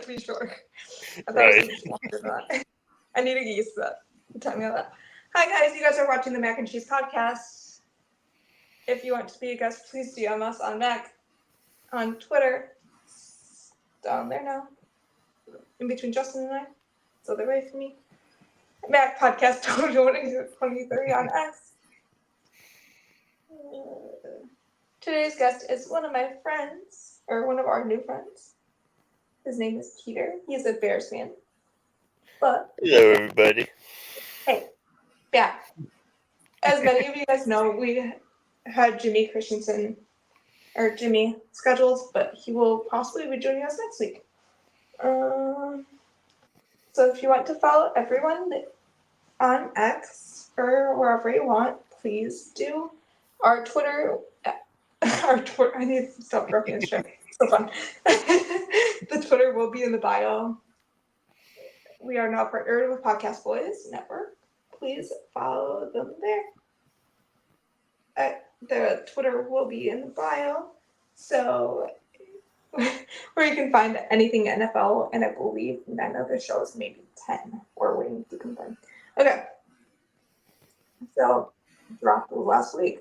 to be short. I thought Right. it was longer than that. I need to get used to that. Tell me that. Hi guys, you guys are watching the Mac and Cheese podcast. If you want to be a guest, please DM us on Mac, on Twitter. It's down there now, in between Justin and I. It's the other way for me. Mac Podcast 2023 on X. Today's guest is one of my friends, or one of our new friends. His name is Peter. He's a Bears fan. But, Hello, everybody. hey, yeah. As many of you guys know, we had Jimmy scheduled, but he will possibly be joining us next week. So if you want to follow everyone on X or wherever you want, please do. Our Twitter, I need to stop dropping this shit. So fun. The Twitter will be in the bio. We are now partnered with Podcast Boys Network. Please follow them there. The Twitter will be in the bio. So where you can find anything NFL, and I believe 9 other shows, maybe 10. We're waiting to confirm. Okay. So, dropped last week.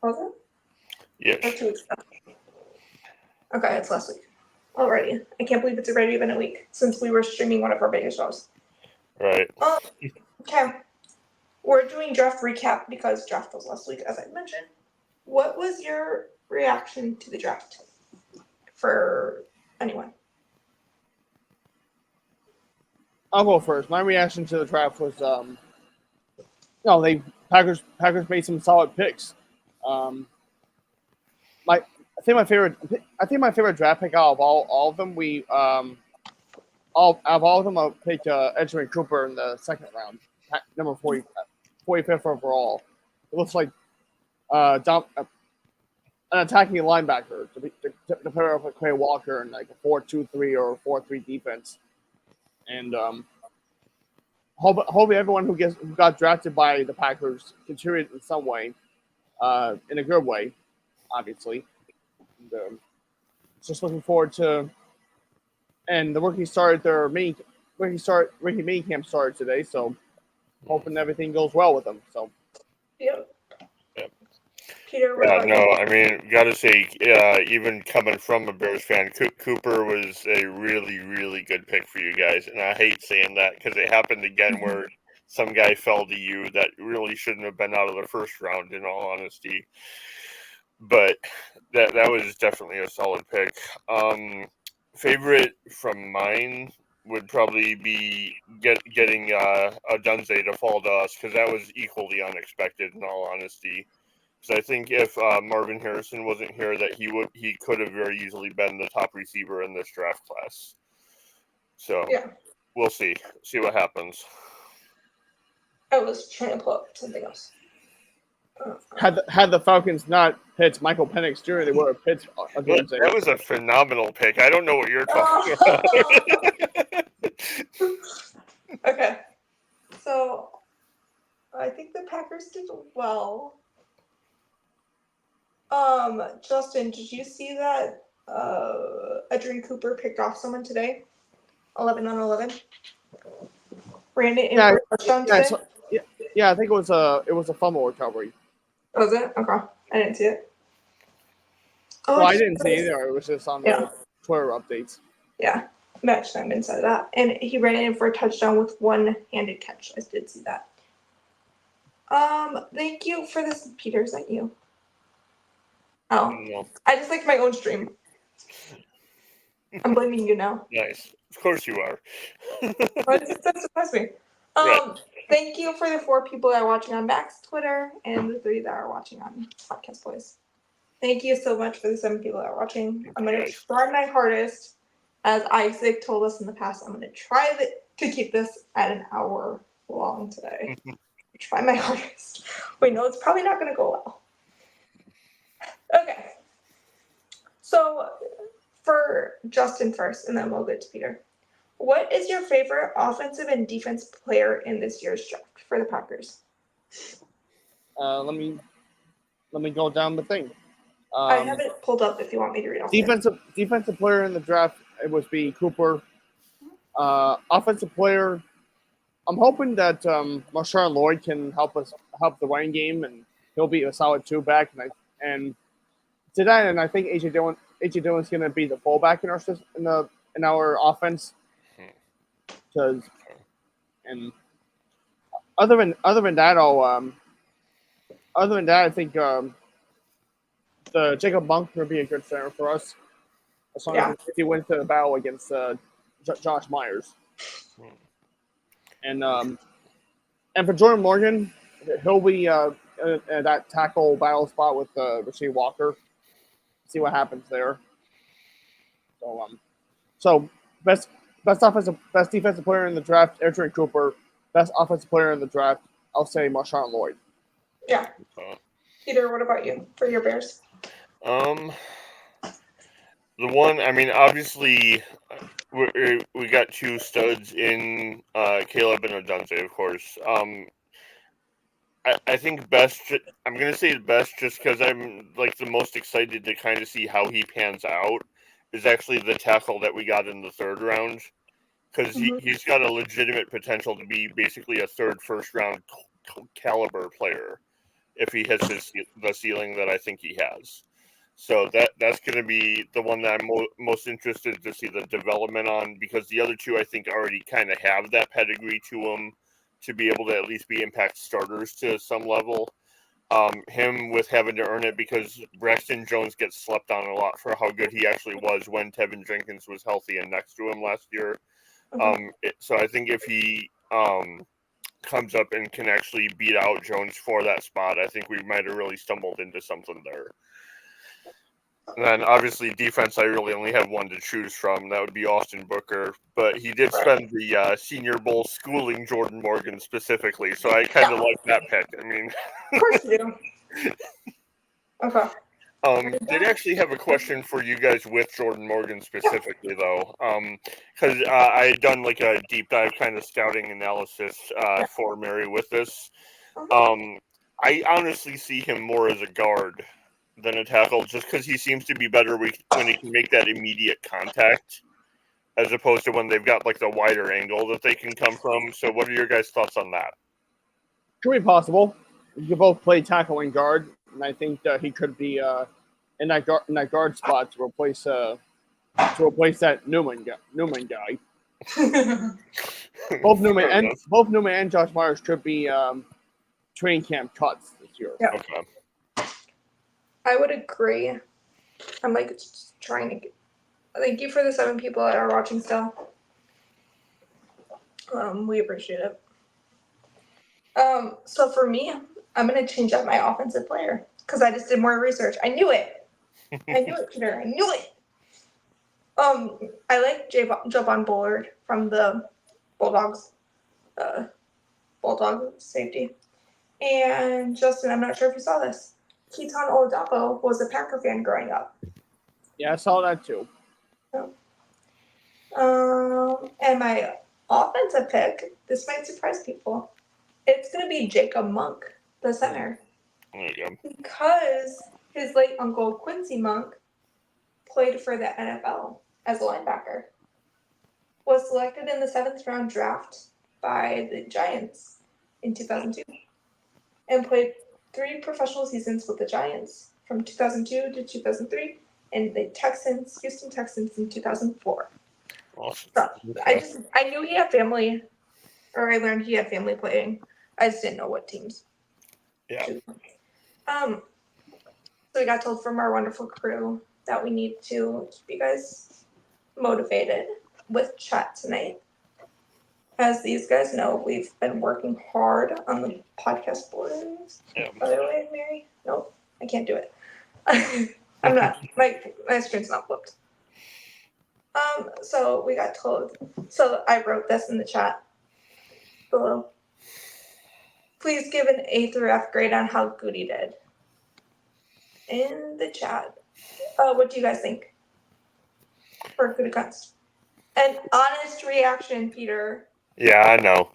Was it? Yes. Or 2 weeks ago? Okay, it's last week. Already. I can't believe it's already been a week since we were streaming one of our biggest shows. Right. Okay. We're doing draft recap because draft was last week, as I mentioned. What was your reaction to the draft for anyone? I'll go first. My reaction to the draft was, Packers made some solid picks. I think my favorite draft pick out of all of them, I'll pick Edgerrin Cooper in the second round, number 45th overall. It looks like an attacking linebacker to pair up with Quay Walker in like a 4-2-3 or 4-3 defense. And hopefully everyone who got drafted by the Packers contributed in some way, in a good way, obviously. And, just looking forward to. And the rookie mini camp started today, so hoping everything goes well with them. So. Yep. Yep. Peter, I mean, gotta say, even coming from a Bears fan, Cooper was a really, really good pick for you guys. And I hate saying that because it happened again where some guy fell to you that really shouldn't have been out of the first round, in all honesty. But that was definitely a solid pick. Favorite from mine would probably be getting Odunze to fall to us, because that was equally unexpected, in all honesty. Because I think if Marvin Harrison wasn't here, that he could have very easily been the top receiver in this draft class. So yeah. We'll see what happens. I was trying to pull up something else. Had the Falcons not picked Michael Penix Jr., they would have picked Odunze. That was a phenomenal pick. I don't know what you're talking about. Okay. So, I think the Packers did well. Justin, did you see that Edgerrin Cooper picked off someone today? 11 on 11. Ran it in for a touchdown today? I think it was a fumble recovery. Was it? Okay. I didn't see it. Well, I didn't see it either. It was just on the Twitter updates. Yeah. Match Simon said that. And he ran it in for a touchdown with one-handed catch. I did see that. Thank you for this, Peter. Is that you? Oh. No. I just liked my own stream. I'm blaming you now. Nice. Of course you are. That surprised me. Right. Thank you for the 4 people that are watching on Mac's Twitter and the 3 that are watching on Podcast Boys. Thank you so much for the 7 people that are watching. I'm going to try my hardest. As Isaac told us in the past, I'm going to try to keep this at an hour long today. Try my hardest. We know it's probably not going to go well. Okay. So, for Justin first, and then we'll get to Peter. What is your favorite offensive and defense player in this year's draft for the Packers? Let me go down the thing. I have it pulled up if you want me to read off. Defensive player in the draft it would be Cooper. Offensive player, I'm hoping that Marshawn Lloyd can help the running game, and he'll be a solid two back. And to that, and I think AJ Dillon's going to be the fullback in our in our offense. Because and other than that, I think the Jacob Monk would be a good center for us, as long as he wins the battle against Josh Myers. And for Jordan Morgan, he'll be in that tackle battle spot with Rasheed Walker. See what happens there. So best defensive player in the draft, Adrian Cooper. Best offensive player in the draft, I'll say Marshawn Lloyd. Yeah. Peter, what about you for your Bears? The one, I mean, obviously, we got two studs in Caleb and Odunze, of course. I think best. I'm gonna say best just because I'm like the most excited to kind of see how he pans out. Is actually the tackle that we got in the third round, because he's got a legitimate potential to be basically a first round caliber player if he hits the ceiling that I think he has. So that's going to be the one that I'm most interested to see the development on, because the other two I think already kind of have that pedigree to them to be able to at least be impact starters to some level. Him with having to earn it because Braxton Jones gets slept on a lot for how good he actually was when Tevin Jenkins was healthy and next to him last year. So I think if he comes up and can actually beat out Jones for that spot, I think we might have really stumbled into something there. And then obviously defense, I really only have one to choose from. That would be Austin Booker. But he did spend the Senior Bowl schooling Jordan Morgan specifically, so I kind of like that pick. I mean, of course you do. Okay. Did actually have a question for you guys with Jordan Morgan specifically, though, because I had done like a deep dive kind of scouting analysis for Mary with this. I honestly see him more as a guard than a tackle, just because he seems to be better when he can make that immediate contact, as opposed to when they've got like the wider angle that they can come from. So, what are your guys' thoughts on that? Could be possible. You can both play tackle and guard, and I think he could be in that guard spot to replace that Newman guy. Both Newman and Josh Myers could be training camp cuts this year. Yeah. Okay. I would agree. I'm like just trying to get. Thank you for the 7 people that are watching still. We appreciate it. So for me, I'm gonna change up my offensive player because I just did more research. I knew it. Peter. I knew it. I like Javon Bullard from the Bulldogs. Bulldog safety. And Justin, I'm not sure if you saw this. Keaton Oladapo was a Packer fan growing up. Yeah, I saw that too. And my offensive pick, this might surprise people. It's going to be Jacob Monk, the center. There you go. Because his late uncle, Quincy Monk, played for the NFL as a linebacker. Was selected in the 7th round draft by the Giants in 2002. And played 3 professional seasons with the Giants from 2002 to 2003 and the Houston Texans in 2004. Awesome. So I knew he had family, or I learned he had family playing. I just didn't know what teams. Yeah. So we got told from our wonderful crew that we need to keep you guys motivated with chat tonight. As these guys know, we've been working hard on the podcast boards. Yeah. By the way, Mary? Nope, I can't do it. I'm not. My screen's not flipped. So we got told. So I wrote this in the chat below. Please give an A through F grade on how good he did. In the chat. What do you guys think? For good cuts. An honest reaction, Peter. Yeah, I know.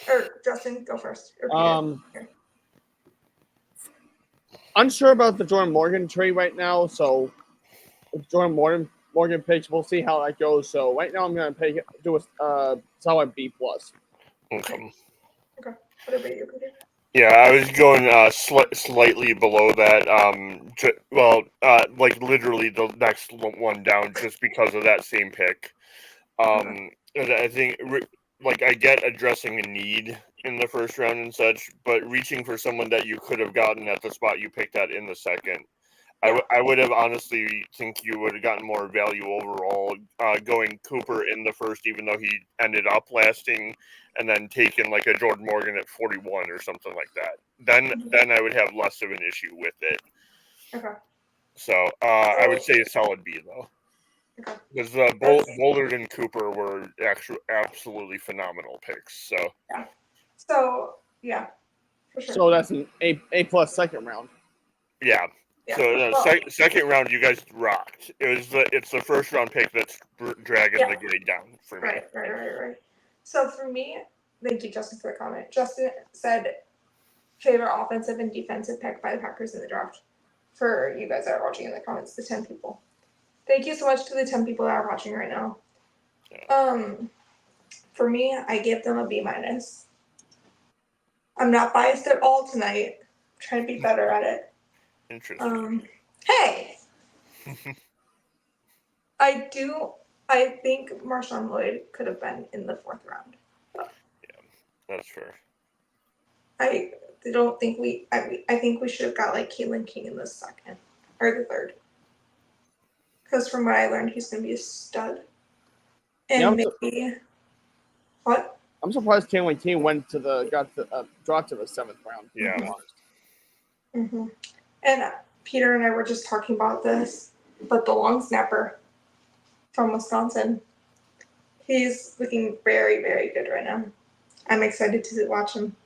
Or Justin, go first. Or Peter. unsure about the Jordan Morgan trade right now. So if Jordan Morgan picks, we'll see how that goes. So right now I'm gonna do a solid B plus. Okay. Okay. What about you, Peter? Yeah, I was going slightly below that. Like literally the next one down, just because of that same pick. And I think like I get addressing a need in the first round and such, but reaching for someone that you could have gotten at the spot you picked at in the second. I would have honestly think you would have gotten more value overall going Cooper in the first, even though he ended up lasting, and then taking like a Jordan Morgan at 41 or something like that. Then I would have less of an issue with it. Okay. So I would say a solid B though, Okay. because Boulder and Cooper were actually absolutely phenomenal picks. So So yeah, for sure. So that's an A plus second round. yeah. Yeah. So Well, second round, you guys rocked. It's the first round pick that's dragging Yeah. the grade down for me. Right. So for me, thank you, Justin, for the comment. Justin said favorite offensive and defensive pick by the Packers in the draft. For you guys that are watching in the comments, the 10 people. Thank you so much to the 10 people that are watching right now. For me, I give them a B minus. I'm not biased at all tonight. I'm trying to be better at it. Interesting. Hey, I think Marshawn Lloyd could have been in the 4th round. That's fair. I don't think I think we should have got like Caitlin King in the 2nd or the 3rd. Because from what I learned, he's going to be a stud. And maybe what? I'm surprised Caitlin King dropped to the 7th round. Yeah. Mm-hmm. And Peter and I were just talking about this, but the long snapper from Wisconsin, he's looking very, very good right now. I'm excited to watch him.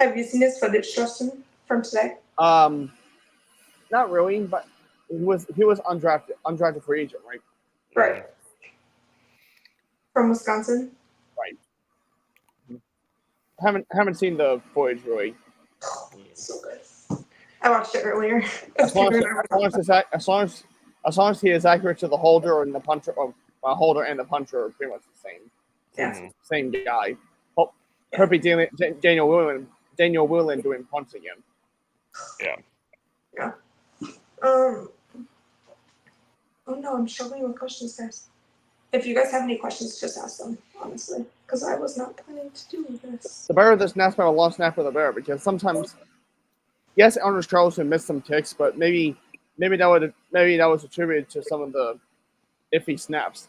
Have you seen his footage, Justin, from today? Not really, but he was undrafted free agent, right? Right. From Wisconsin. Right. Haven't seen the footage really. So good. I watched it earlier. As long as he is accurate to the holder and the puncher, or holder and the puncher are pretty much the same. Yeah. Same guy. Could be Daniel Whelan doing punts again. Yeah. Oh no, I'm struggling with questions, guys. If you guys have any questions, just ask them, honestly, because I was not planning to do this. The better the snap by a long snapper, the better, because sometimes, yes, Anders Carlson missed some ticks, but maybe that was attributed to some of the iffy snaps.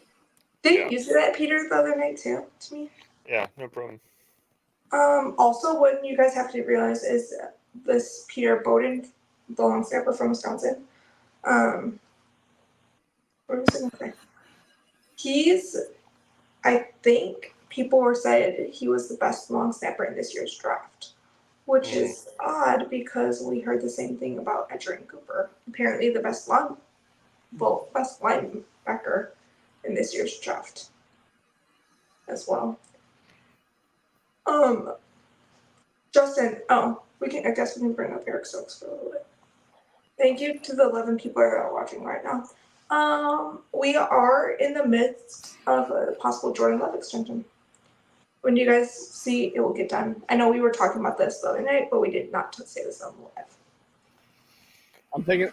Didn't you say that, Peter, the other night too, to me? Yeah, no problem. Also, what you guys have to realize is this Peter Bowden, the long snapper from Wisconsin. What was I going to say? I think people were saying he was the best long snapper in this year's draft, which is odd because we heard the same thing about Edgerrin Cooper. Apparently, the best linebacker in this year's draft as well. Justin, I guess we can bring up Eric Stokes for a little bit. Thank you to the 11 people that are watching right now. We are in the midst of a possible Jordan Love extension. When you guys see it will get done. I know we were talking about this the other night, but we did not say this on live.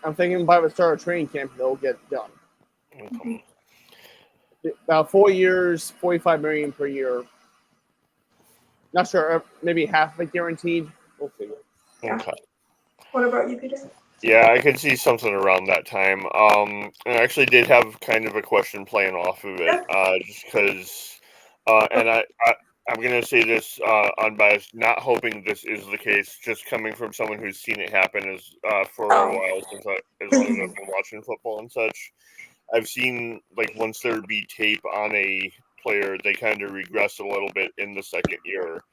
I'm thinking by the start of training camp they'll get done. Okay. About 4 years, $45 million per year. Not sure, maybe half of it guaranteed. We'll see. Yeah. Okay. What about you, Peter? Yeah, I could see something around that time. I actually did have kind of a question playing off of it, just because, and I'm gonna say this unbiased, not hoping this is the case, just coming from someone who's seen it happen for a while as long as I've been watching football and such. I've seen like once there be tape on a player, they kind of regress a little bit in the second year.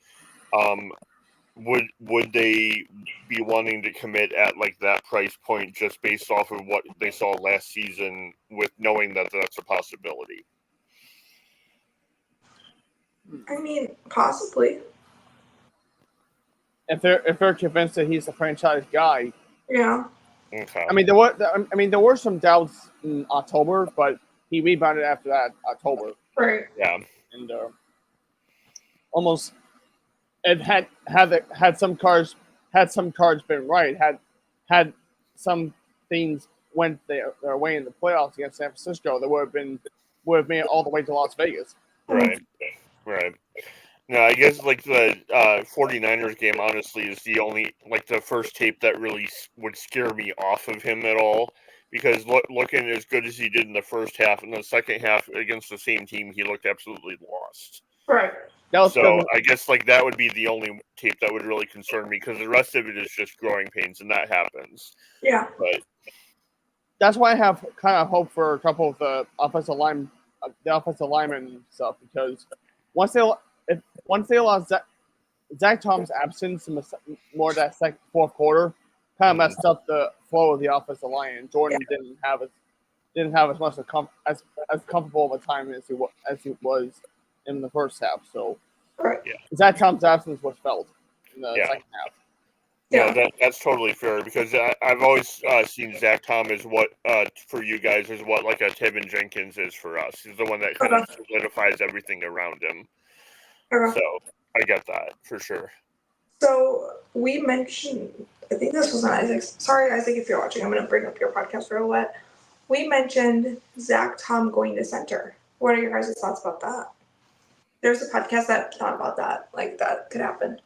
Would they be wanting to commit at like that price point just based off of what they saw last season, with knowing that that's a possibility? I mean, possibly. if they're convinced that he's the franchise guy. Yeah. Okay. I mean, there were some doubts in October, but he rebounded after that October, Right. Yeah. and almost it had some cards been right, had some things went their way in the playoffs against San Francisco, that would have made it all the way to Las Vegas. Right. Right. No, I guess like the 49ers game honestly is the only like the first tape that really would scare me off of him at all, because looking as good as he did in the first half, in the second half against the same team, he looked absolutely lost. Right. So I guess like that would be the only tape that would really concern me, because the rest of it is just growing pains, and that happens. Yeah. But that's why I have kind of hope for a couple of the offensive linemen stuff, because once they lost Zach Tom's absence in more of that fourth quarter, kind of messed up the flow of the offensive line, and Jordan didn't have as much as comfortable of a time as he was in the first half. So Right. Zach Tom's absence was felt in the second half. Yeah, that's totally fair, because I've always seen Zach Tom as what for you guys is what like a Tevin Jenkins is for us. He's the one that kind of solidifies everything around him. So I get that for sure. So we mentioned, I think this was on Isaac's. Sorry, Isaac, if you're watching, I'm going to bring up your podcast real wet. We mentioned Zach Tom going to center. What are your guys' thoughts about that? There's a podcast that thought about that, like that could happen.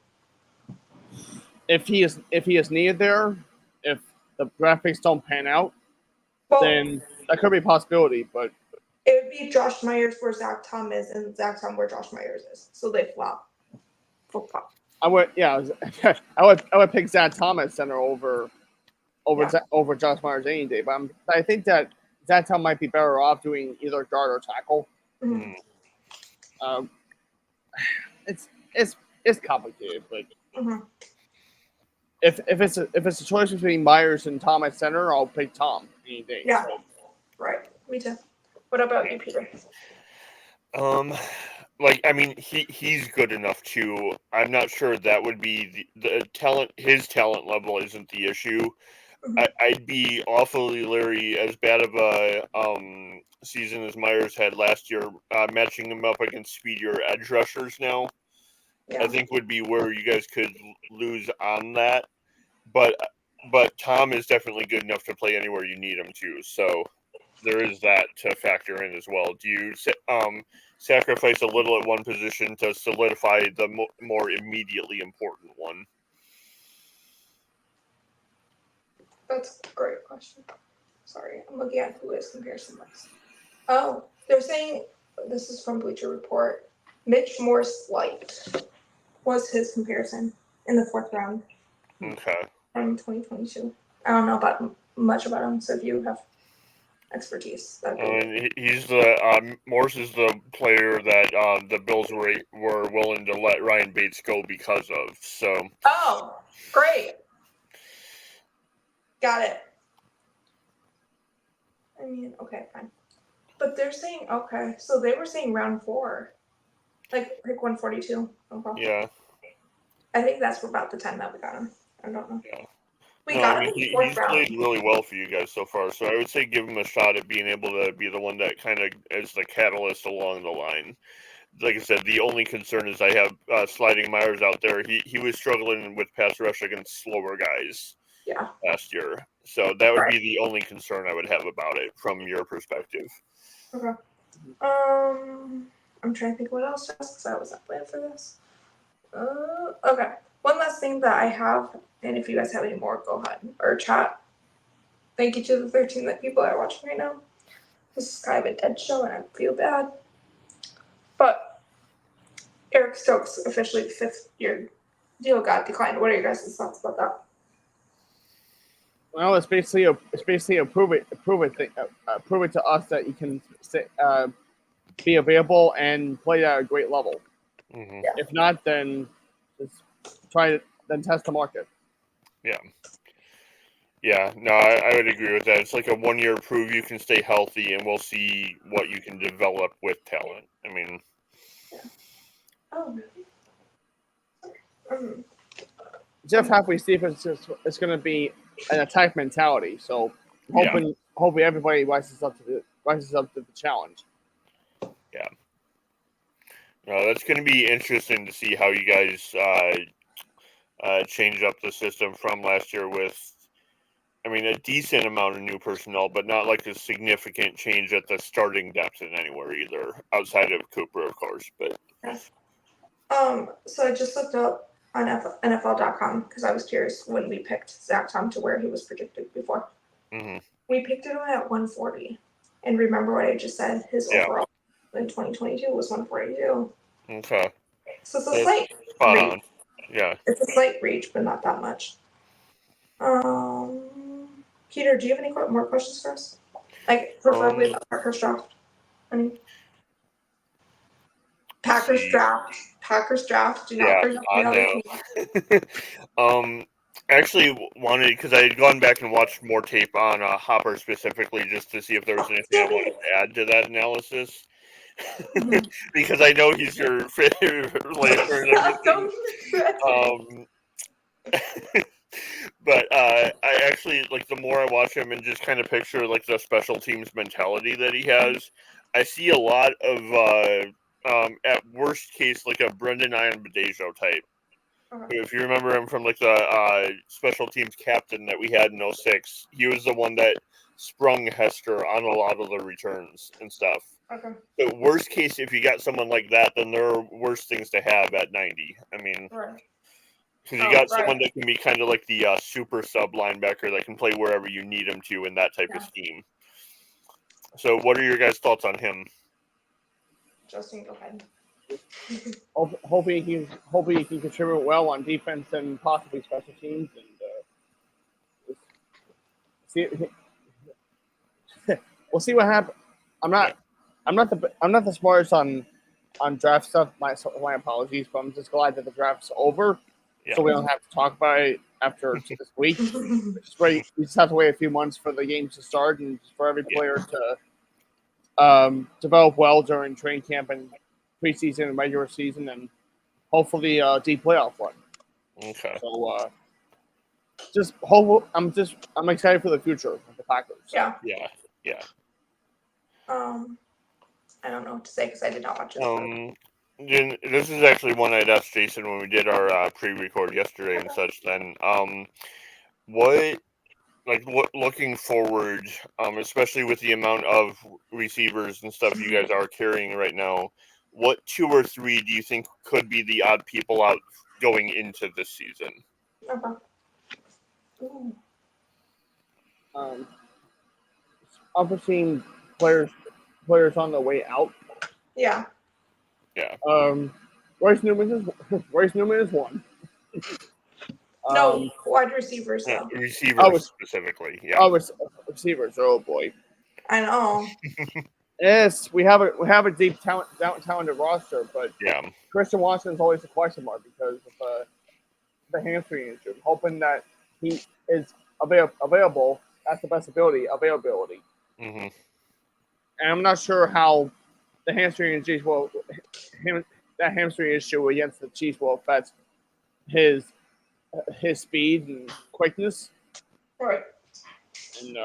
If he is needed there, if the draft picks don't pan out, then that could be a possibility. But it would be Josh Myers where Zach Tom is, and Zach Tom where Josh Myers is. So they flop. Flip-flop. I would pick Zach Tom at center over Josh Myers any day. But I think that Zach Tom might be better off doing either guard or tackle. Mm-hmm. It's complicated, but if it's a choice between Myers and Tom at center, I'll pick Tom any day. Yeah, right. Me too. What about you, Peter? Like, I mean, he's good enough too. I'm not sure that would be the talent. His talent level isn't the issue. I'd be awfully leery, as bad of a season as Myers had last year, matching him up against speedier edge rushers now. I think would be where you guys could lose on that. But Tom is definitely good enough to play anywhere you need him to. So there is that to factor in as well. Do you sacrifice a little at one position to solidify the more immediately important one? That's a great question. Sorry, I'm looking at who his comparison was. Oh, they're saying, this is from Bleacher Report, Mitch Morse Light was his comparison in the fourth round. Okay. From 2022. I don't know much about him, so if you have expertise, he's the Morse is the player that the Bills were willing to let Ryan Bates go because of. So. Oh, great. Got it. I mean, okay, fine. But they're saying, okay, so they were saying round 4. Like, pick 142. Okay. Yeah. I think that's about the time that we got him. I don't know. Yeah. We got him in the fourth he's round. played really well for you guys so far, so I would say give him a shot at being able to be the one that kind of is the catalyst along the line. Like I said, the only concern is I have sliding Myers out there. He was struggling with pass rush against slower guys last year. So that would be the only concern I would have about it from your perspective. Okay. I'm trying to think what else to ask because I wasn't planned for this. Okay. One last thing that I have, and if you guys have any more, go ahead or chat. Thank you to the 13 that people are watching right now. This is kind of a dead show, and I feel bad. But Eric Stokes, officially the 5th-year deal, got declined. What are your guys' thoughts about that? Well, it's basically a prove it to us that you can be available and play at a great level. Mm-hmm. Yeah. If not, then just test the market. Yeah. Yeah, no, I would agree with that. It's like a 1-year prove you can stay healthy, and we'll see what you can develop with talent. I mean. Oh, really? Jeff Halfway's defense is going to be an attack mentality. So Yeah. hopefully everybody rises up to the challenge. Yeah. No, that's going to be interesting to see how you guys change up the system from last year with, I mean, a decent amount of new personnel, but not like a significant change at the starting depth in anywhere either, outside of Cooper, of course. But Yes. So I just looked up on NFL.com because I was curious when we picked Zach Tom to where he was projected before. mm-hmm. We picked him at 140. And remember what I just said? His Yeah. overall in 2022 was 142. Okay. So it's a That's slight spot reach. on. Yeah. It's a slight reach, but not that much. Peter, do you have any more questions for us? Like, preferably about Packers draft. I mean, Packers draft. Do not bring up the other team. Actually wanted, because I had gone back and watched more tape on Hopper specifically just to see if there was anything I wanted to add to that analysis. Because I know he's your favorite player and everything. But I actually, like, the more I watch him and just kind of picture, like, the special teams mentality that he has, I see a lot of, at worst case, like a Brendan Ian-Badejo type. If you remember him from, like, the special teams captain that we had in 06, he was the one that sprung Hester on a lot of the returns and stuff. Okay. But worst case, if you got someone like that, then there are worse things to have at 90. I mean, because you got someone that can be kind of like the super sub linebacker that can play wherever you need him to in that type of scheme. So what are your guys' thoughts on him? Justin, go ahead. Hopefully he can contribute well on defense and possibly special teams, and we'll see what happens. I'm not the smartest on draft stuff. My apologies, but I'm just glad that the draft's over, so we don't have to talk about it after this week. We just have to wait a few months for the games to start and for every player to develop well during training camp and preseason and regular season, and hopefully deep playoff run. Okay. So I'm excited for the future of the Packers. Yeah. I don't know what to say because I did not watch it. This is actually one I'd asked Jason when we did our pre-record yesterday and such. Then, looking forward, especially with the amount of receivers and stuff you guys are carrying right now, what 2 or 3 do you think could be the odd people out going into this season? I've seen players on the way out. Yeah. Royce Newman is one. No, wide receivers though. Receivers specifically, yeah. Receivers. Oh boy. I know. Yes, we have a deep talented roster, but Christian Watson is always a question mark because of the hamstring injury. Hoping that he is available at the best availability. Mm-hmm. And I'm not sure how the hamstring injury that hamstring issue against the Chiefs will affect his speed and quickness. Right. And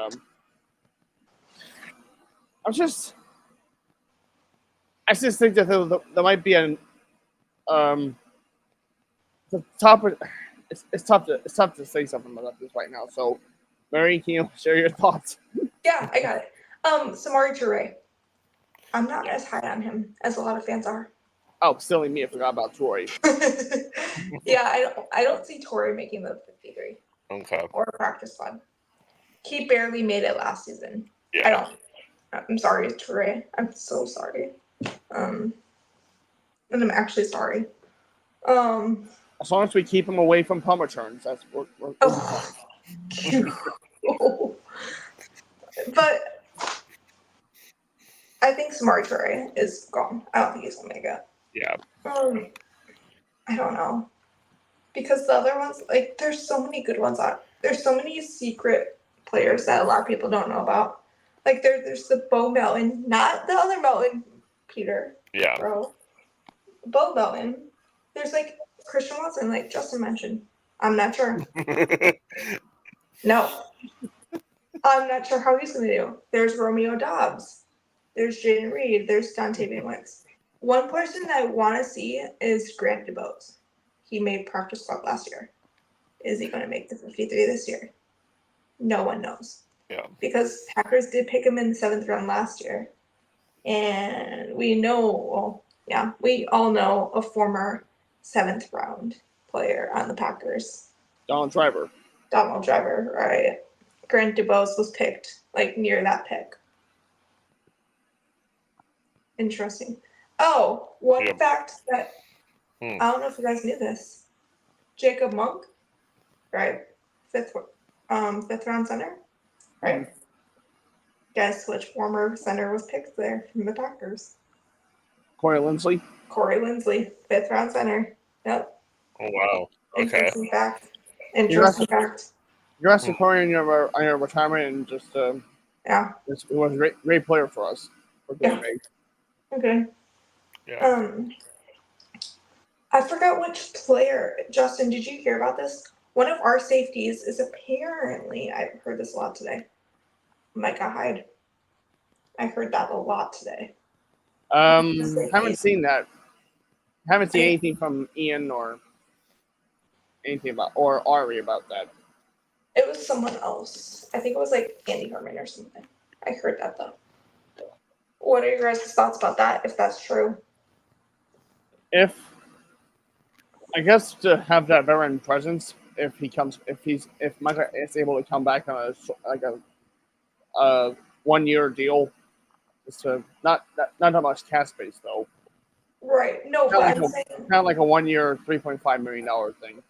I just think that there might be the top. It's tough to say something about this right now. So, Mary, can you share your thoughts? Yeah, I got it. Samori Toure. I'm not as high on him as a lot of fans are. Oh, silly me! I forgot about Toure. Yeah, I don't see Toure making the 53. Okay. Or a practice squad. He barely made it last season. Yeah. I'm sorry, Toure. I'm so sorry. And I'm actually sorry. As long as we keep him away from punt returns, that's what we're But I think Samori Toure is gone. I don't think he's gonna make it. Yeah. I don't know. Because the other ones, like, there's so many good ones out. There's so many secret players that a lot of people don't know about. Like, there's the Bo Melton, not the other Melton, Peter. Yeah. Bro. Bo Melton. There's, like, Christian Watson, like Justin mentioned. I'm not sure. No. I'm not sure how he's going to do. There's Romeo Dobbs. There's Jaden Reed. There's Dontavian Wicks. One person that I want to see is Grant DuBose. He made practice squad last year. Is he going to make the 53 this year? No one knows. Yeah. Because Packers did pick him in the 7th round last year. And we know, we all know a former 7th round player on the Packers. Donald Driver. Donald Driver, right? Grant DuBose was picked like near that pick. Interesting. Oh, one Yep. fact that Hmm. I don't know if you guys knew this. Jacob Monk, right? Fifth round center, right? Guess which former center was picked there from the Packers? Corey Linsley. Corey Linsley, 5th round center. Yep. Oh wow. Okay. Interesting fact. Interesting fact. Congrats to Corey on your retirement, and just Yeah. it was a great player for us. Yeah. Okay. Yeah. I forgot which player. Justin, did you hear about this? One of our safeties is apparently, I've heard this a lot today, Micah Hyde. I heard that a lot today. Haven't seen that. Haven't seen anything from Ian or anything about or Ari about that. It was someone else. I think it was like Andy Herman or something. I heard that though. What are your guys' thoughts about that, if that's true? If I guess to have that veteran presence, if Micah is able to come back on a 1 year deal, just to not that much cap space though. Right. No, but I'm saying Kind of like a 1 year, $3.5 million thing.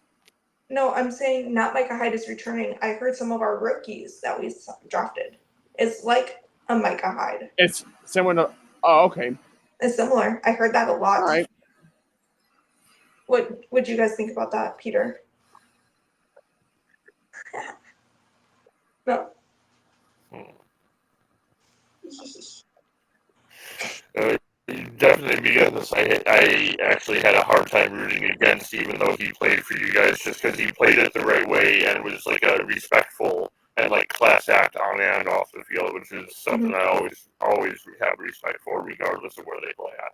no, I'm saying not Micah Hyde is returning. I heard some of our rookies that we drafted. It's like a Micah Hyde. It's similar to. Oh, okay. It's similar. I heard that a lot. All right. What would you guys think about that, Peter? No. Definitely begin this. I actually had a hard time rooting against, even though he played for you guys, just because he played it the right way and was like a respectful and like class act on and off the field, which is something I always have respect for, regardless of where they play at.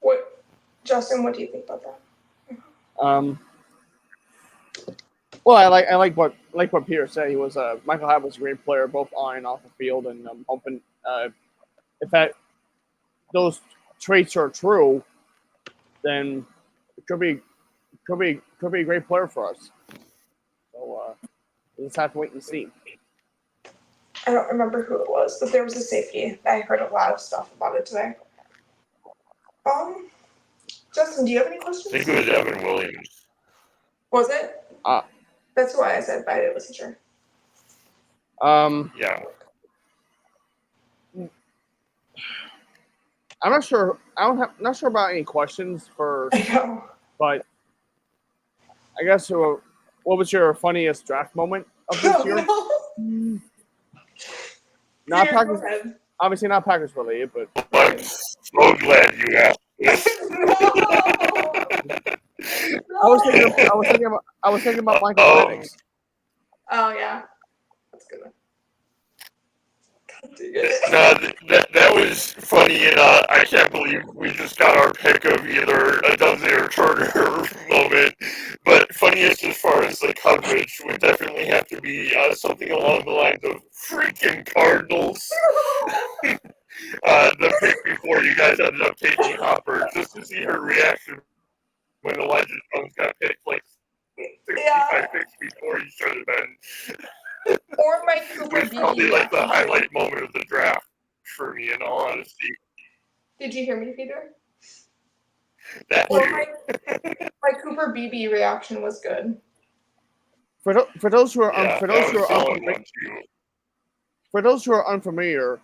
What, Justin? What do you think about that? Well, I like what Peter said. He was Michael Hyde was a great player, both on and off the field, and I'm hoping if those traits are true, then it could be a great player for us. So we just have to wait and see. I don't remember who it was, but there was a safety. I heard a lot of stuff about it today. Justin, do you have any questions? I think it was Evan Williams. Was it? That's why I said, but I wasn't sure. Yeah. I'm not sure. Not sure about any questions for. I know. But I guess what was your funniest draft moment of this year? No. Not Peter, Packers. go ahead. Obviously not Packers related, but I'm so glad you asked this. No. I was thinking about Michael Penix. Oh yeah, that's a good one. God dang it. No, that was funny, and I can't believe we just got our pick of either a Dudley or Turner moment. But funniest as far as the coverage would definitely have to be something along the lines of freaking Cardinals. The pick before you guys ended up taking Hopper, just to see her reaction when Elijah Jones got picked like 65 picks before he should have been. Or my Cooper It was BB probably like the reaction. highlight moment of the draft for me, in all honesty. Did you hear me, Peter? That Or too. my Cooper BB reaction was good. For those who are Yeah, for that those who was are solid unfamiliar, one too. for those who are unfamiliar,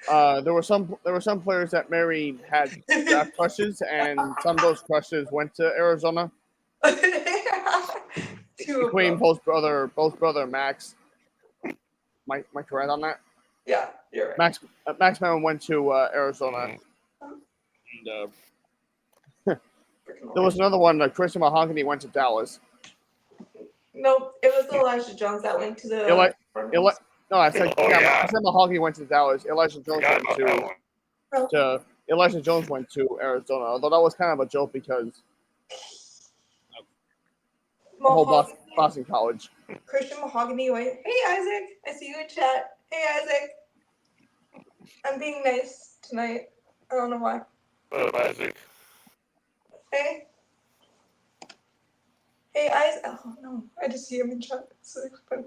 there were some players that Mary had draft crushes, and some of those crushes went to Arizona. Two of Including them. both brother Max. Am I correct on that? Yeah, you're right. Max Mellon went to Arizona. And, There was another one. Christian Mahogany went to Dallas. Nope, it was Elijah Jones that went to the. No, I said Oh, yeah. I said Mahogany went to Dallas. Elijah Jones Forgot went about that one. Elijah Jones went to Arizona. Although that was kind of a joke because the whole Boston College. Christian Mahogany went, hey Isaac, I see you in chat. Hey Isaac. I'm being nice tonight. I don't know why. What up, Isaac? Hey. Hey Isaac. Oh no, I just see him in chat. It's so funny.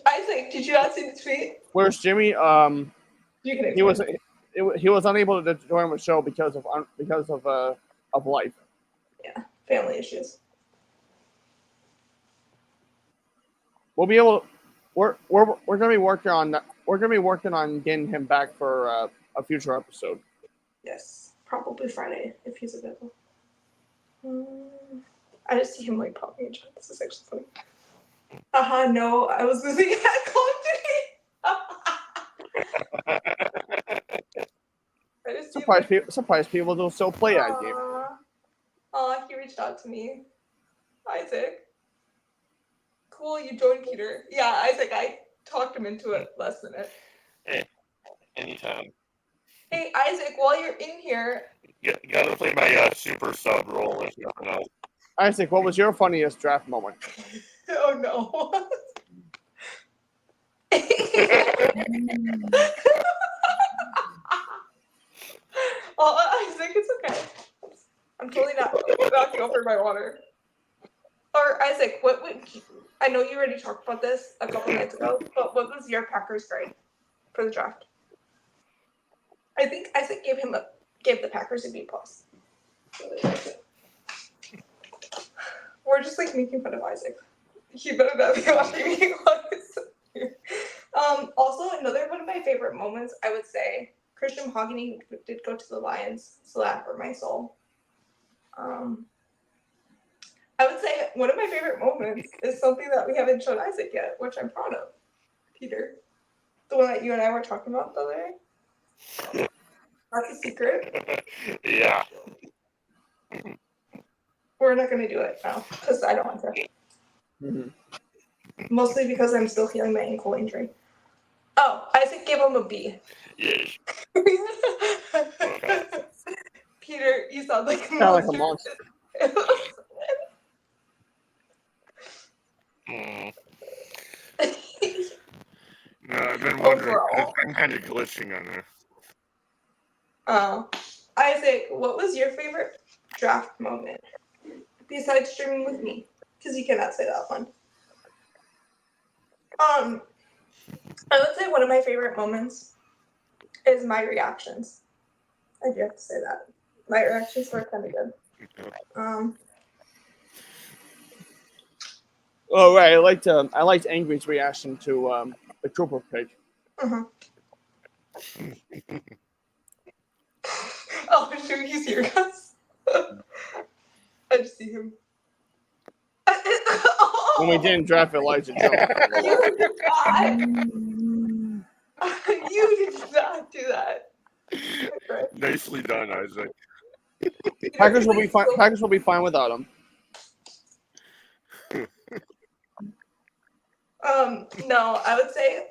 Isaac, did you not see the tweet? Where's Jimmy? You can he was unable to join the show because of life. Yeah, family issues. We'll be able. We're gonna be working on that. We're gonna be working on getting him back for a future episode. Yes, probably Friday if he's available. I just see him like popping in chat. This is actually funny. No, I was losing at Call of Duty. Surprise people don't still play that game. He reached out to me. Isaac. Cool, you joined Peter. Yeah, Isaac, I talked him into it last minute. Hey, anytime. Hey, Isaac, while you're in here. You gotta play my super sub role if nothing else. Isaac, what was your funniest draft moment? Oh no. Isaac, it's okay. I'm totally not knocking over my water. Or Isaac, I know you already talked about this a couple nights ago, but what was your Packers grade for the draft? I think Isaac gave the Packers a B+. We're just like making fun of Isaac. He better not be watching me. Also, another one of my favorite moments, I would say, Christian Mahogany did go to the Lions, so that hurt my soul. I would say one of my favorite moments is something that we haven't shown Isaac yet, which I'm proud of. Peter. The one that you and I were talking about the other day. That's a secret. Yeah. We're not going to do it now because I don't want to. Mm-hmm. Mostly because I'm still healing my ankle injury. Oh, Isaac gave him a B. Yes. Peter, you sound like a monster. Sound like a monster. No, I've been wondering. It's been kind of glitching on there. Oh. Isaac, what was your favorite draft moment? Besides streaming with me. Because you cannot say that one. I would say one of my favorite moments is my reactions. I do have to say that. My reactions were kind of good. Oh right, I liked Angry's reaction to the Cooper pick. Oh shoot, he's here, guys. I just see him. When we didn't draft Elijah Jones. You forgot. You did not do that. Nicely done, Isaac. Packers will be fine. Packers will be fine without him. No, I would say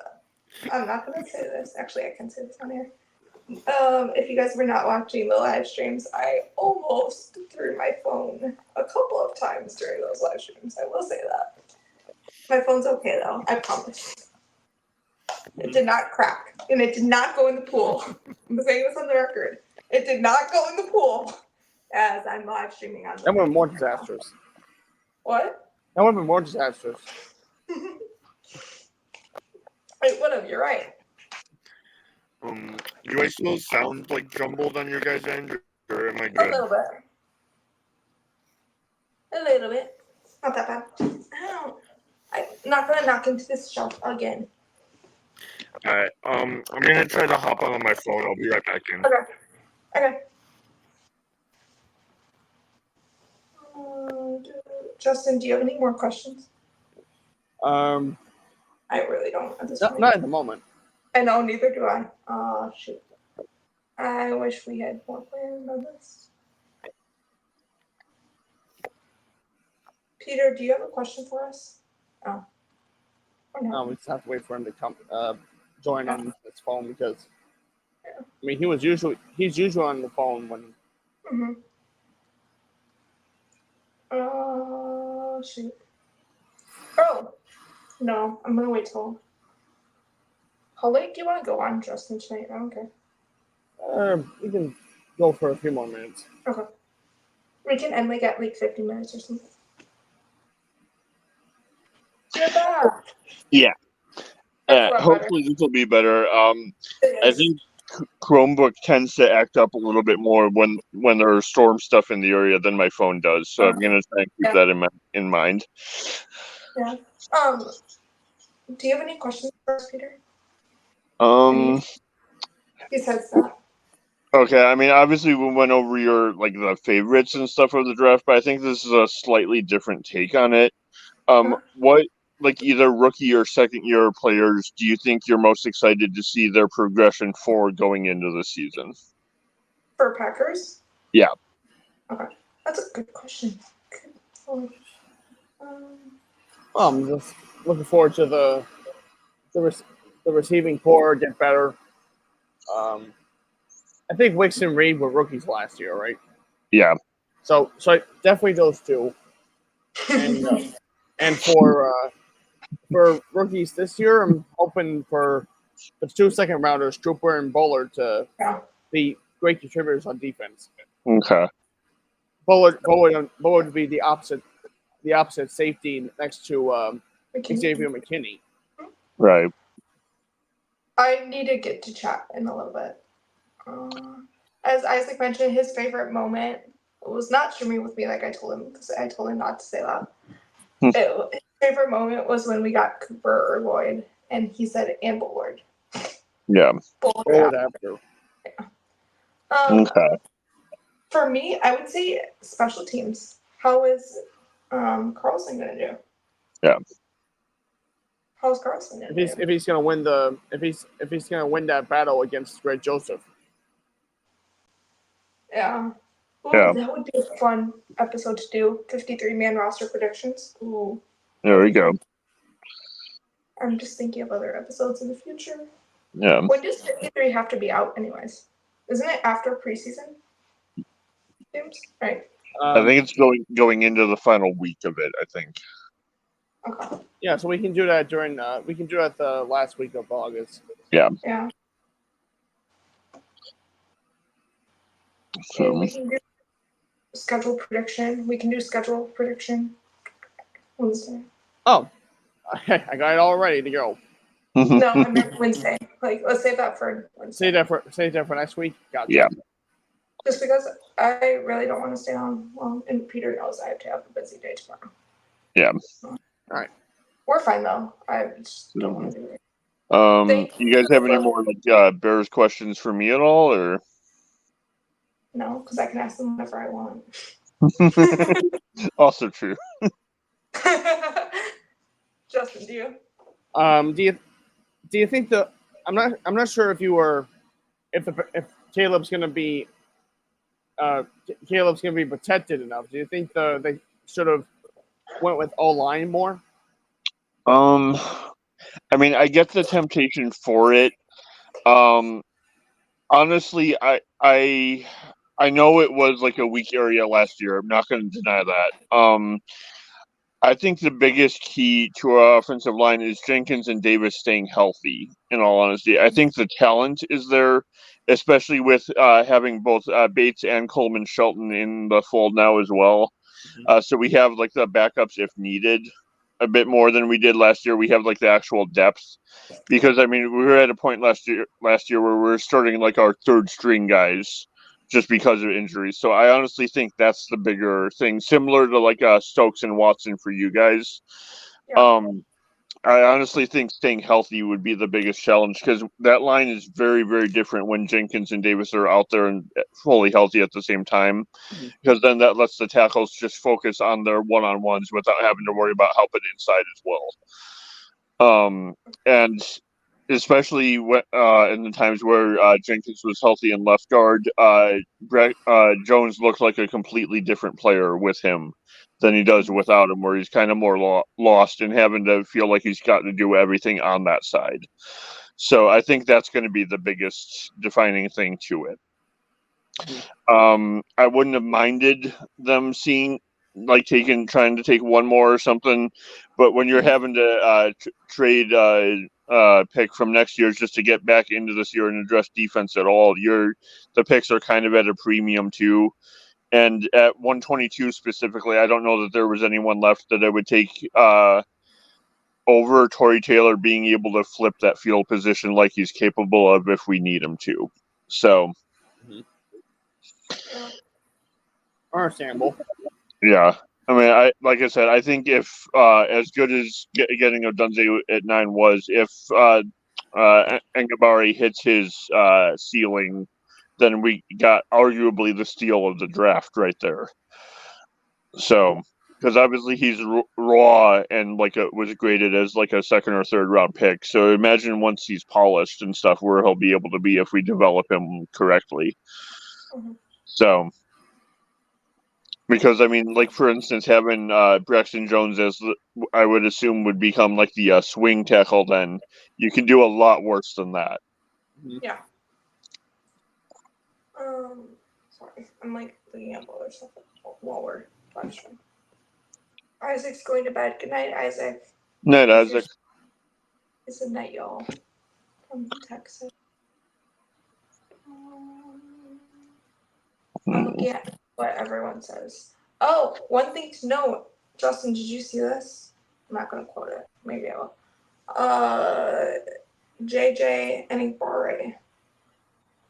I'm not gonna say this. Actually, I can say this on here. If you guys were not watching the live streams, I almost threw my phone a couple of times during those live streams. I will say that. My phone's okay though, I promise. It did not crack, and it did not go in the pool. I'm saying this on the record. It did not go in the pool as I'm live streaming on the. That would have been more disastrous. What? That would have been more disastrous. It would have. You're right. Do I still sound like jumbled on your guys' end, or am I good? A little bit. A little bit. Not that bad. I'm not gonna knock into this shelf again. Alright, I'm gonna try to hop on my phone. I'll be right back in. Okay. Justin, do you have any more questions? I really don't at this point. Not at the moment. I know, neither do I. Oh, shoot. I wish we had more plans on this. Peter, do you have a question for us? Oh. Or no? We just have to wait for him to come join on his phone because I mean he's usually on the phone when Mm-hmm. Shoot. Oh, no, I'm gonna wait till. How late do you want to go on, Justin, tonight? I don't care. we can go for a few more minutes. Okay. We can end like at like 50 minutes or something. You're back. Yeah. That's a lot Hopefully this will be better. It I is. think Chromebook tends to act up a little bit more when there's storm stuff in the area than my phone does. So I'm gonna try and keep Yeah. that in mind. Yeah. Do you have any questions for us, Peter? Besides that. Okay. I mean, obviously we went over your the favorites and stuff of the draft, but I think this is a slightly different take on it. What either rookie or second year players do you think you're most excited to see their progression forward going into the season? For Packers? Yeah. Okay. That's a good question. Good. I'm just looking forward to the receiving core get better. I think Wicks and Reed were rookies last year, right? Yeah. So definitely those two. And for rookies this year, I'm hoping for the 2 second rounders, Trooper and Bullard, to be great contributors on defense. Okay. Bullard would be the opposite safety next to Xavier McKinney. Right. I need to get to chat in a little bit. As Isaac mentioned, his favorite moment was not streaming with me like I told him, because I told him not to say that. His favorite moment was when we got Cooper or Lloyd, and he said, and Bullard. Yeah. Bullard after. Okay. For me, I would say special teams. How is Carlson going to do? Yeah. How's Carlson going to do? If he's going to win that battle against Greg Joseph. Yeah. Ooh, Yeah. That would be a fun episode to do. 53-man roster predictions. Ooh. There we go. I'm just thinking of other episodes in the future. Yeah. When does 53 have to be out anyways? Isn't it after preseason games? Right. I think it's going into the final week of it, I think. Okay. Yeah, so we can do that the last week of August. Yeah. Yeah. So And we can do schedule prediction. Wednesday. Oh, I got it all ready to go. No, I meant Wednesday. Let's save that for Wednesday. Save that for next week. Gotcha. Yeah. Just because I really don't want to stay on long, and Peter knows I have to have a busy day tomorrow. Yeah. All right. We're fine though. I just don't want to do it. You guys have any more Bears questions for me at all, or? No, because I can ask them whenever I want. Also true. Justin, do you? Do you think I'm not sure if Caleb's going to be protected enough. Do you think they should have went with O-line more? I mean, I get the temptation for it. Honestly, I know it was like a weak area last year. I'm not going to deny that. I think the biggest key to our offensive line is Jenkins and Davis staying healthy, in all honesty. I think the talent is there, especially with having both Bates and Coleman Shelton in the fold now as well. So we have the backups if needed a bit more than we did last year. We have the actual depth, because I mean we were at a point last year where we were starting our third string guys just because of injuries. So I honestly think that's the bigger thing, similar to Stokes and Watson for you guys. Yeah. I honestly think staying healthy would be the biggest challenge, because that line is very, very different when Jenkins and Davis are out there and fully healthy at the same time, because then that lets the tackles just focus on their one-on-ones without having to worry about helping inside as well. And especially in the times where Jenkins was healthy in left guard, Jones looked like a completely different player with him than he does without him, where he's kind of more lost and having to feel like he's got to do everything on that side. So I think that's going to be the biggest defining thing to it. I wouldn't have minded them seeing trying to take one more or something, but when you're having to trade pick from next year just to get back into this year and address defense at all, the picks are kind of at a premium too. And at 122 specifically, I don't know that there was anyone left that I would take over Torrey Taylor being able to flip that field position like he's capable of if we need him to. So, understandable. Yeah. I mean, like I said, I think if as good as getting Odunze at 9 was, if Engabari hits his ceiling, then we got arguably the steal of the draft right there. So, because obviously he's raw and was graded as like a second or third round pick. So imagine once he's polished and stuff, where he'll be able to be if we develop him correctly. Mhm. So. Because, I mean, for instance, having Braxton Jones as I would assume would become like the swing tackle, then you can do a lot worse than that. Yeah. Sorry, I'm looking at other stuff while we're watching. Isaac's going to bed. Good night, Isaac. Night, Isaac. It's a night, y'all. From Texas. I'm looking at what everyone says. Oh, one thing to note. Justin, did you see this? I'm not going to quote it. Maybe I will. JJ Enigbare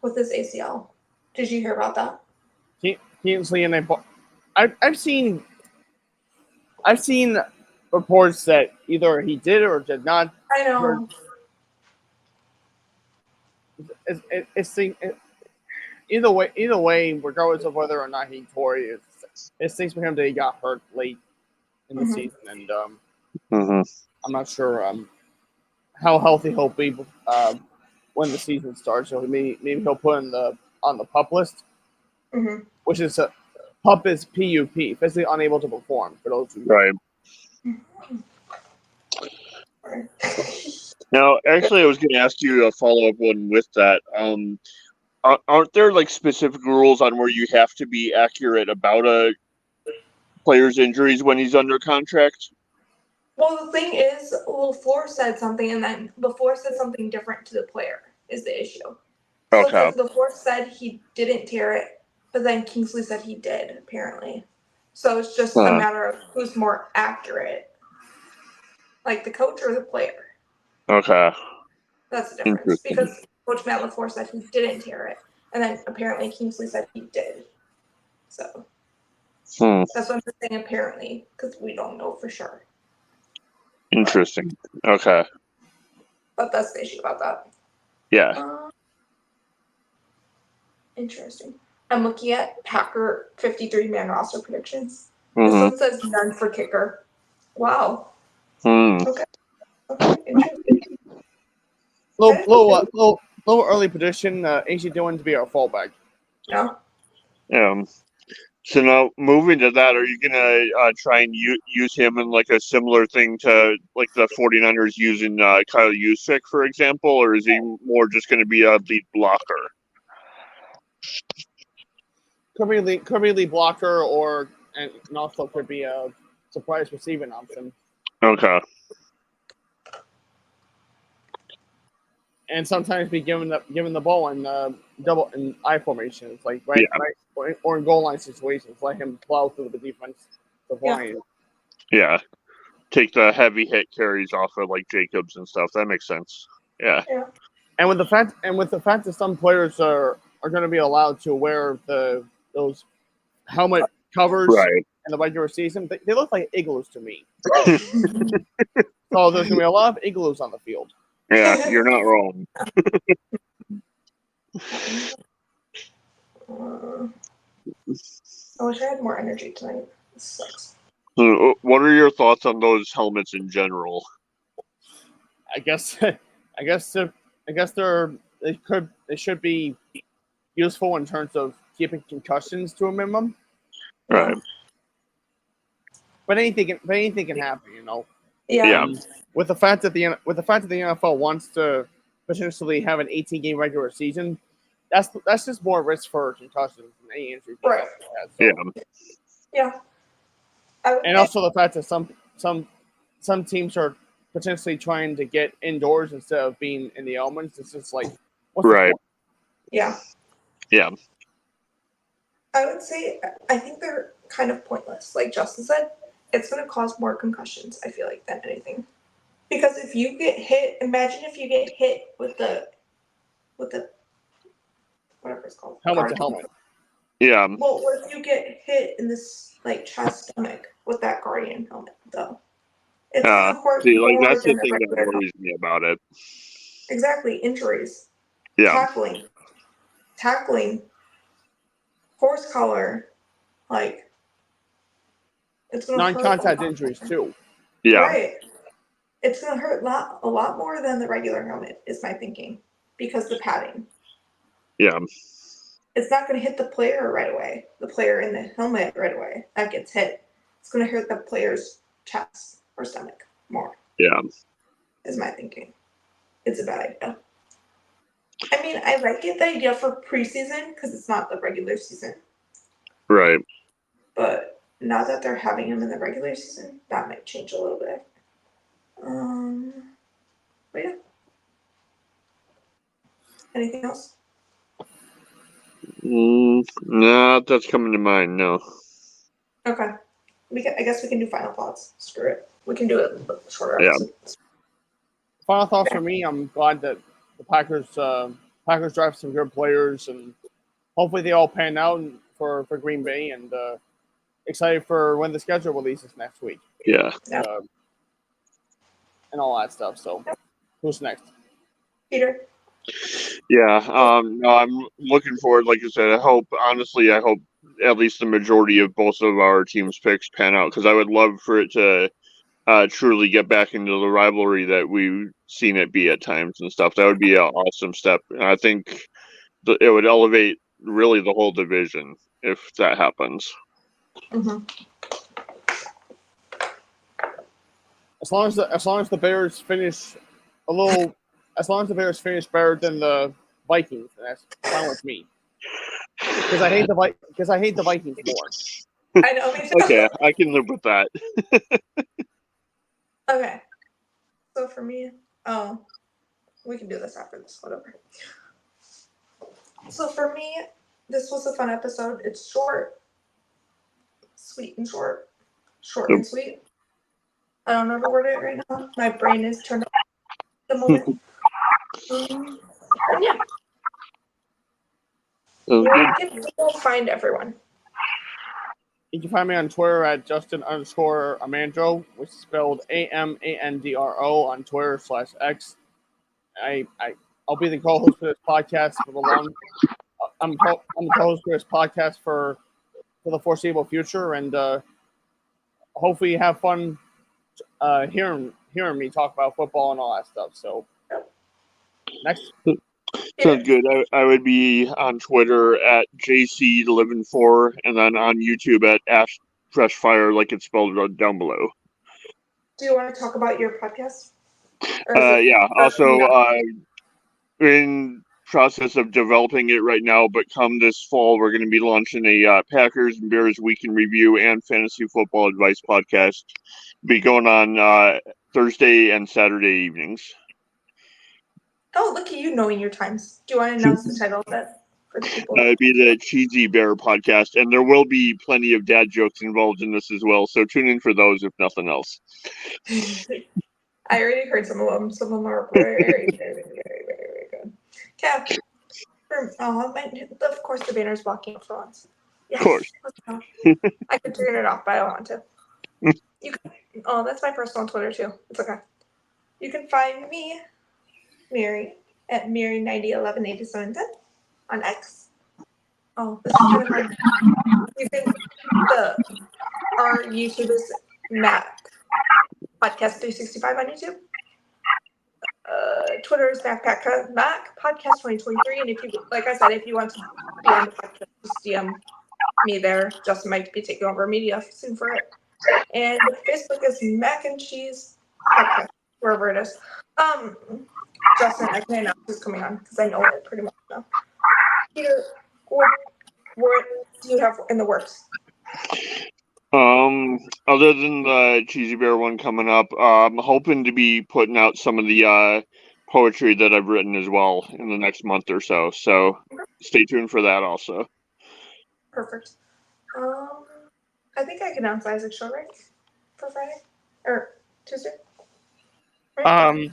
with his ACL. Did you hear about that? Kingsley and I've seen reports that either he did or did not. I know. Either way, regardless of whether or not he tore it, it stinks for him that he got hurt late in the season, and I'm not sure how healthy he'll be when the season starts. So maybe he'll put on the PUP list, which is PUP is PUP, physically unable to perform. For those who right. Now, actually, I was going to ask you a follow-up one with that. Aren't there specific rules on where you have to be accurate about a player's injuries when he's under contract? Well, the thing is, LaFleur said something, and then LaFleur said something different to the player is the issue. So Okay. LaFleur said he didn't tear it, but then Kingsley said he did, apparently. So it's just a matter of who's more accurate, like the coach or the player. Okay. That's the difference. Because Coach Matt LaFleur said he didn't tear it, and then apparently Kingsley said he did. So that's what I'm saying, apparently, because we don't know for sure. Interesting. Okay. But that's the issue about that. Yeah. Interesting. I'm looking at Packer 53-man roster predictions. This one says none for kicker. Wow. Okay. Interesting. Low early prediction. AC Dillon to be our fallback. Yeah. So now, moving to that, are you going to try and use him in a similar thing to the 49ers using Kyle Juszczyk, for example, or is he more just going to be a lead blocker? Could be lead blocker, and also could be a surprise receiving option. Okay. And sometimes be given the ball in double in I formations, right, or in goal line situations, let him plow through the defense. Yeah. Take the heavy hit carries off of Jacobs and stuff. That makes sense. Yeah. And with the fact that some players are going to be allowed to wear those helmet covers in the regular season, they look like igloos to me. So there's going to be a lot of igloos on the field. Yeah, you're not wrong. I wish I had more energy tonight. This sucks. So, what are your thoughts on those helmets in general? I guess they should be useful in terms of keeping concussions to a minimum. Right. but anything can happen, you know. Yeah. And with the fact that the NFL wants to potentially have an 18-game regular season, that's just more risk for concussions than any injury. Right. Yeah. Yeah. I would And say- also the fact that some teams are potentially trying to get indoors instead of being in the elements. It's just like, what's the Right. point? yeah. Yeah. I would say I think they're kind of pointless. Like Justin said, it's going to cause more concussions, I feel like, than anything. Because if you get hit, imagine if you get hit with the whatever it's called. Helmet to guard. helmet. Yeah. Well, what if you get hit in this like chest stomach with that Guardian helmet though? It's gonna hurt See, like more that's the than a thing that regular helmet. worries me about it. Exactly, injuries. Yeah. Tackling, horse collar, like it's gonna hurt Non-contact a lot injuries more. too. Yeah. Right. It's gonna hurt a lot more than the regular helmet, is my thinking. Because the padding. Yeah. It's not gonna hit the player right away. The player in the helmet right away that gets hit. It's gonna hurt the player's chest or stomach more, Yeah. is my thinking. It's a bad idea. I mean, I like the idea for preseason because it's not the regular season. Right. But now that they're having them in the regular season, that might change a little bit. But yeah. Anything else? Nah, that's coming to mind. No. Okay. I guess we can do final thoughts. Screw it. We can do it shorter Yeah. episodes. Final thoughts for me. I'm glad that the Packers draft some good players, and hopefully they all pan out for Green Bay. And excited for when the schedule releases next week. Yeah. Yeah. And all that stuff. So, who's next? Peter? Yeah. No, I'm looking forward. Like I said, I hope at least the majority of both of our teams' picks pan out, because I would love for it to truly get back into the rivalry that we've seen it be at times and stuff. That would be an awesome step. And I think it would elevate really the whole division if that happens. Mm-hmm. As long as the Bears finish better than the Vikings, that's fine with me. Because I hate the Vikings more. I know. Me too. Okay, I can live with that. Okay. So for me, we can do this after this, whatever. So for me, this was a fun episode. It's short, sweet and short, short and sweet. I don't know how to word it right now. My brain is turned off at the moment. And yeah. Where can people find everyone? You can find me on Twitter at Justin_Amandro, which is spelled AMANDRO on Twitter/X. I'll be the co-host for this podcast for the long. I'm the co-host for this podcast for the foreseeable future, and hopefully you have fun hearing me talk about football and all that stuff. So next. Sounds good. I would be on Twitter at JC114 and then on YouTube at Ash Fresh Fire, like it's spelled down below. Do you want to talk about your podcast? Yeah. Also, in process of developing it right now, but come this fall, we're going to be launching a Packers and Bears Week in Review and Fantasy Football Advice podcast. Be going on Thursday and Saturday evenings. Oh, look at you knowing your times. Do you want to announce the title of that for the people? It'd be the Cheesy Bear podcast, and there will be plenty of dad jokes involved in this as well. So tune in for those, if nothing else. I already heard some of them. Some of them are very, very, very, very good. Okay. Of course, the banner's blocking it for once. Yes, Of course. I could turn it off, but I don't want to. You can, that's my personal Twitter too. It's okay. You can find me, Mary, at Mary90118710 on X. Oh, this is kind of hard. You can our YouTube is Mac Podcast 365 on YouTube. Twitter is Mac Podcast 2023, and if you, like I said, if you want to be on the podcast, just DM me there. Justin might be taking over media soon for it. And Facebook is Mac and Cheese Podcast, wherever it is. Justin, I can announce who's coming on because I know it pretty much now. Peter, what do you have in the works? Other than the Cheesy Bear one coming up, I'm hoping to be putting out some of the poetry that I've written as well in the next month or so. So stay tuned for that also. Perfect. I think I can announce Isaac's show, right? For Friday or Tuesday. Right?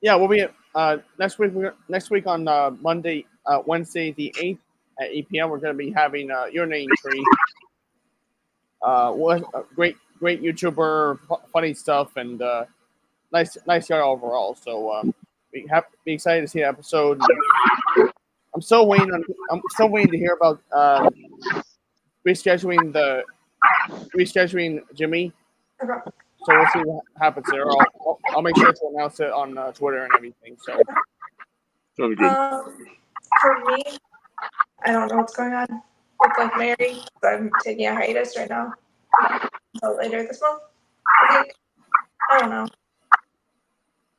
Yeah, we'll be next week on Wednesday the 8th at 8 p.m. We're going to be having Your Name Tree. Great YouTuber, funny stuff, and nice guy overall. So be excited to see the episode. I'm still waiting to hear about rescheduling Jimmy. Okay. So we'll see what happens there. I'll make sure to announce it on Twitter and everything. So Sounds good. For me, I don't know what's going on with like Mary. I'm taking a hiatus right now until later this month. I don't know.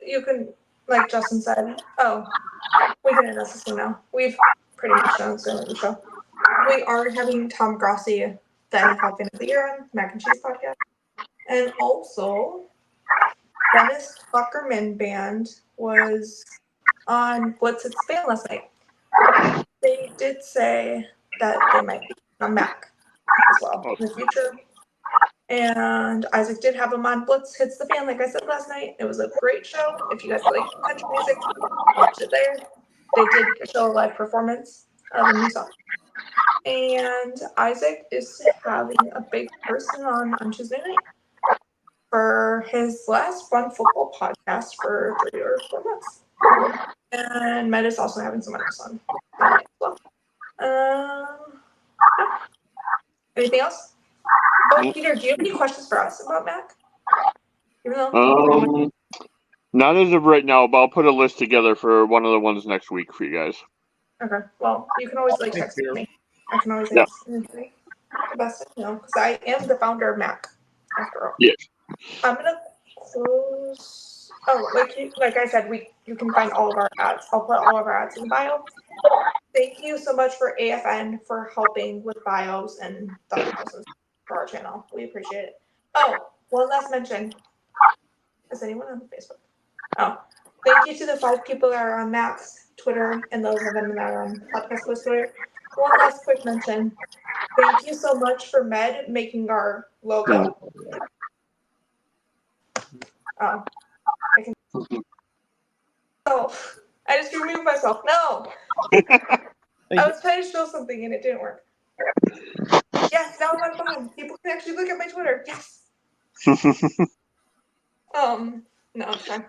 You can, like Justin said. Oh, we can announce this one now. We've pretty much announced it on the show. We are having Tom Grossi, the NFL Fan of the Year on Mac and Cheese Podcast. And also, Dennis Buckerman Band was on What's Its Fan last night. They did say that they might be on Mac as well in the future. And Isaac did have them on Blitz Hits the Fan, like I said last night. It was a great show. If you guys like country music, watch it there. They did show a live performance of a new song. And Isaac is having a big person on Tuesday night for his last Fun Football podcast for 3 or 4 months. And Med is also having some others on as well. Anything else? Oh, Peter, do you have any questions for us about Mac? Even though Not as of right now, but I'll put a list together for one of the ones next week for you guys. okay, well, you can always text me. I can always ask anything. Best, because I am the founder of Mac, after all. Yes. I'm gonna close. Oh, like I said, you can find all of our ads. I'll put all of our ads in the bio. Thank you so much for AFN for helping with bios and thumbnails for our channel. We appreciate it. Oh, one last mention. Is anyone on Facebook? Oh, thank you to the 5 people that are on Mac's Twitter and those of them that are on Podcast List Twitter. One last quick mention. Thank you so much for Med making our logo. Oh, I just removed myself. No! I was trying to show something and it didn't work. Yes, now I'm on phone. People can actually look at my Twitter. Yes. No, it's fine.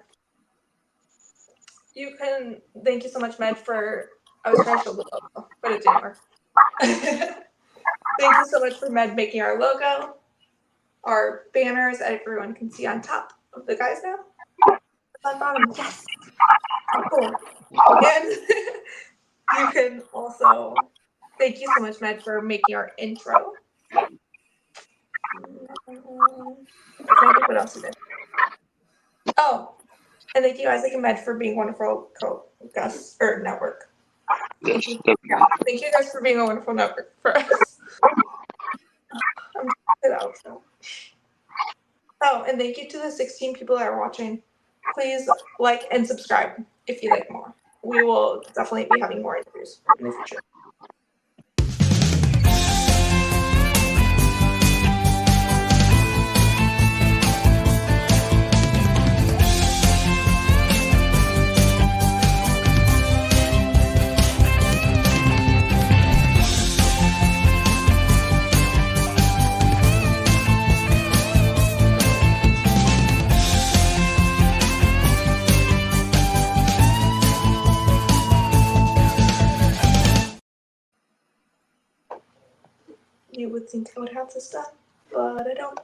Thank you so much, Med, I was trying to show the logo, but it didn't work. Thank you so much for Med making our logo, our banners that everyone can see on top of the guys now. On bottom, yes. Cool. And you can also, thank you so much, Med, for making our intro. What else is it? Oh, and thank you, Isaac and Med, for being wonderful co-guests or network. Yes. Thank you guys for being a wonderful network for us. Oh, and thank you to the 16 people that are watching. Please like and subscribe if you like more. We will definitely be having more interviews in the future. You would think I would have this done, but I don't.